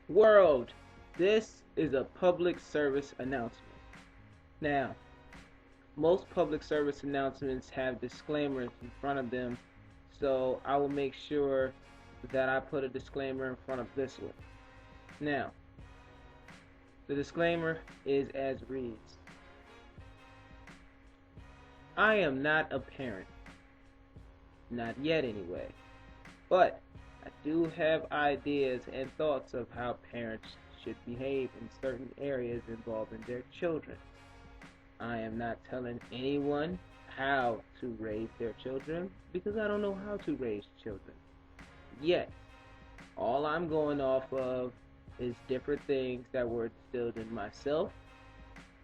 World, this is a public service announcement. Now, most public service announcements have disclaimers in front of them, so I will make sure that I put a disclaimer in front of this one. Now, the disclaimer is as reads: I am not a parent, not yet anyway, but I do have ideas and thoughts of how parents should behave in certain areas involving their children. I am not telling anyone how to raise their children because I don't know how to raise children yet. All I'm going off of is different things that were instilled in myself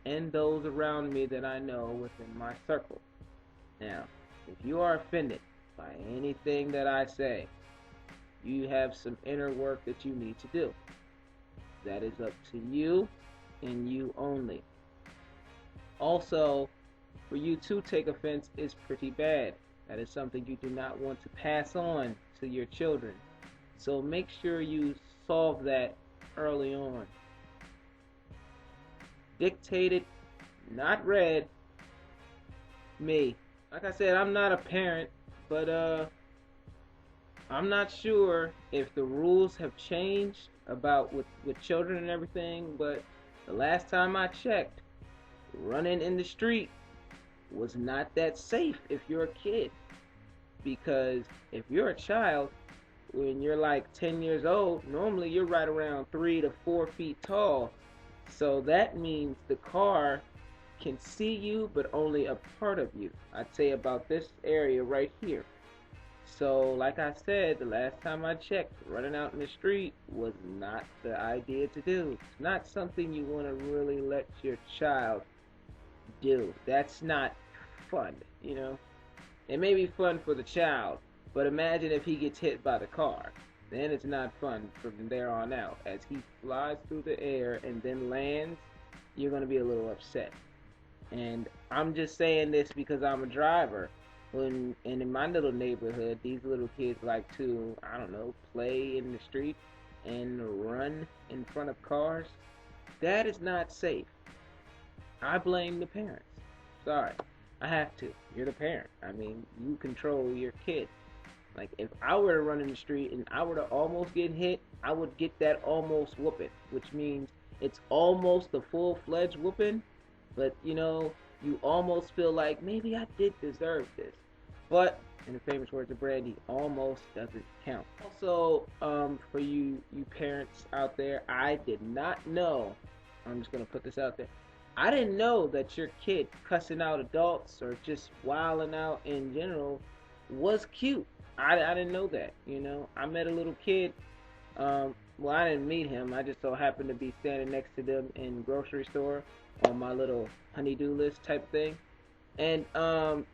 and those around me that I know within my circle. Now, if you are offended by anything that I say, you have some inner work that you need to do. That is up to you and you only. Also, for you to take offense is pretty bad. That is something you do not want to pass on to your children. So make sure you solve that early on. Dictated, not read. Me. Like I said, I'm not a parent, but I'm not sure if the rules have changed about with children and everything, but the last time I checked, running in the street was not that safe if you're a kid. Because if you're a child, when you're like 10 years old, normally you're right around 3 to 4 feet tall. So that means the car can see you, but only a part of you. I'd say about this area right here. So, like I said, the last time I checked, running out in the street was not the idea to do. It's not something you want to really let your child do. That's not fun, you know? It may be fun for the child, but imagine if he gets hit by the car. Then it's not fun from there on out. As he flies through the air and then lands, you're going to be a little upset. And I'm just saying this because I'm a driver. And in my little neighborhood, these little kids like to, I don't know, play in the street and run in front of cars. That is not safe. I blame the parents. Sorry. I have to. You're the parent. I mean, you control your kid. Like, if I were to run in the street and I were to almost get hit, I would get that almost whooping, which means it's almost a full-fledged whooping, but, you almost feel like maybe I did deserve this. But, in the famous words of Brandy, almost doesn't count. Also, for you parents out there, I did not know, I'm just going to put this out there, I didn't know that your kid cussing out adults or just wilding out in general was cute. I didn't know that, I met a little kid, well, I didn't meet him. I just so happened to be standing next to them in the grocery store on my little honey-do list type thing. And the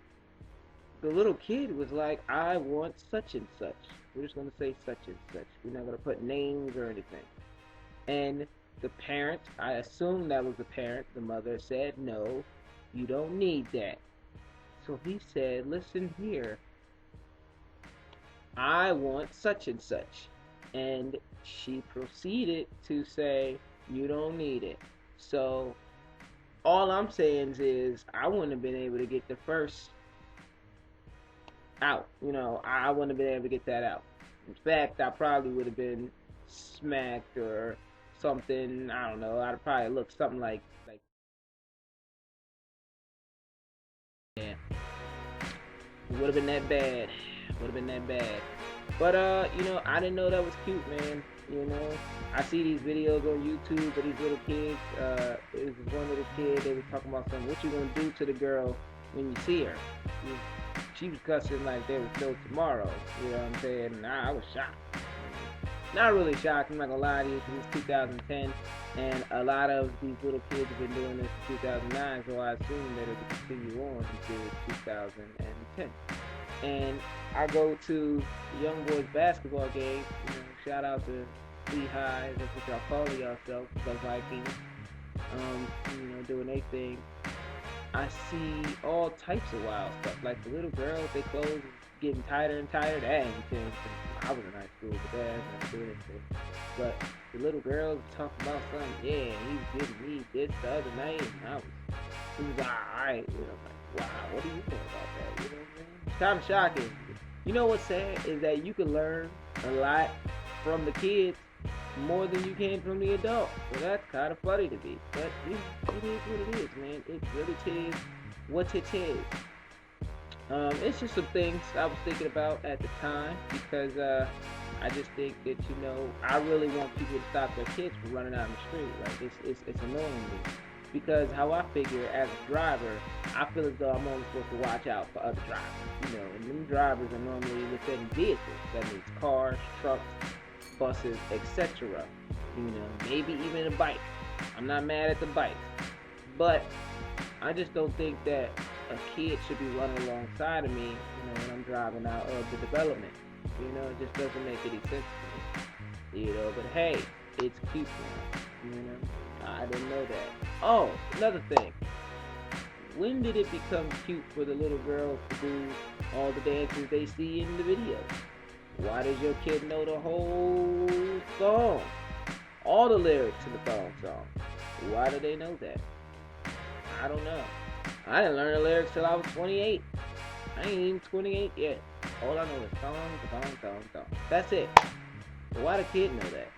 little kid was like, I want such and such. We're just going to say such and such. We're not going to put names or anything. And the parent, I assume that was the parent, the mother said, no, you don't need that. So he said, listen here, I want such and such. And she proceeded to say, you don't need it. So all I'm saying is I wouldn't have been able to get the first out. I wouldn't have been able to get that out. In fact, I probably would have been smacked or something. I don't know. I'd probably look something like yeah. It would have been that bad. Would have been that bad. But I didn't know that was cute, man. I see these videos on YouTube of these little kids. It was one little kid. They were talking about something. What you gonna do to the girl when you see her? She was cussing like there was no tomorrow. You know what I'm saying? And I was shocked. Not really shocked. I'm not gonna lie to you, because it's 2010, and a lot of these little kids have been doing this since 2009. So I assume that it will continue on until 2010. And I go to the young boys basketball game. Shout out to Lehigh, that's what y'all call yourself, the Vikings. Doing their thing. I see all types of wild stuff. Like the little girls, they clothes getting tighter and tighter. That ain't changed since I was in high school, but that has nothing to do with anything. But the little girl was talking about something, yeah, he was giving me this the other night, and he was alright. You know, like, wow, what do you know about that? You know what I mean? It's kind of shocking. You know what's sad is that you can learn a lot from the kids more than you can from the adults. So that's kind of funny to me. But it is what it is, man. It really is what it is. It's just some things I was thinking about at the time because I just think that I really want people to stop their kids from running out in the street. Like it's annoying me because how I figure as a driver, I feel as though I'm only supposed to watch out for other drivers. And them drivers are normally within vehicles. That means cars, trucks, buses, etc. Maybe even a bike. I'm not mad at the bikes, but I just don't think that a kid should be running alongside of me, when I'm driving out of the development. It just doesn't make any sense to me. But hey, it's cute now. I didn't know that. Oh, another thing. When did it become cute for the little girls to do all the dances they see in the videos? Why does your kid know the whole song? All the lyrics to the thong song. Why do they know that? I don't know. I didn't learn the lyrics till I was 28. I ain't even 28 yet. All I know is song. That's it. But why the kid know that?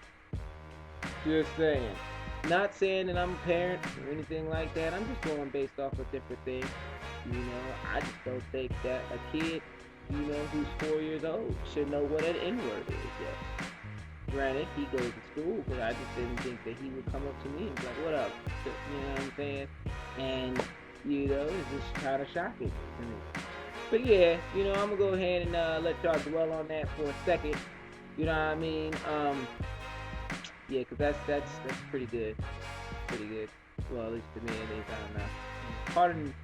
Just saying. Not saying that I'm a parent or anything like that. I'm just going based off of different things. I just don't think that a kid, who's 4 years old should know what an N-word is yet. Granted, he goes to school, but I just didn't think that he would come up to me and be like, what up? You know what I'm saying? And, it's just kind of shocking to me. But yeah, I'm going to go ahead and let y'all dwell on that for a second. You know what I mean? Yeah, because that's pretty good. Pretty good. Well, at least to me it is. I don't know. Pardon,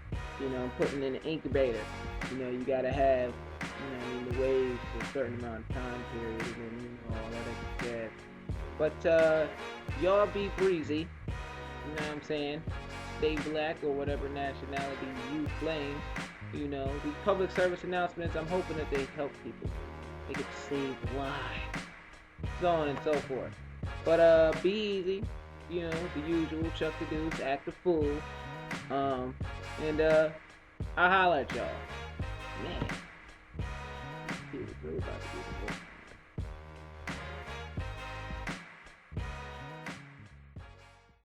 putting in an incubator. You got to have, the waves for a certain amount of time period and all that extra jazz. But y'all be breezy. You know what I'm saying? Stay black or whatever nationality you claim. These public service announcements, I'm hoping that they help people. They get to save lives. So on and so forth. But be easy. The usual, chuck the deuce, act a fool. And I'll holler at y'all. Man, this kid is really about to get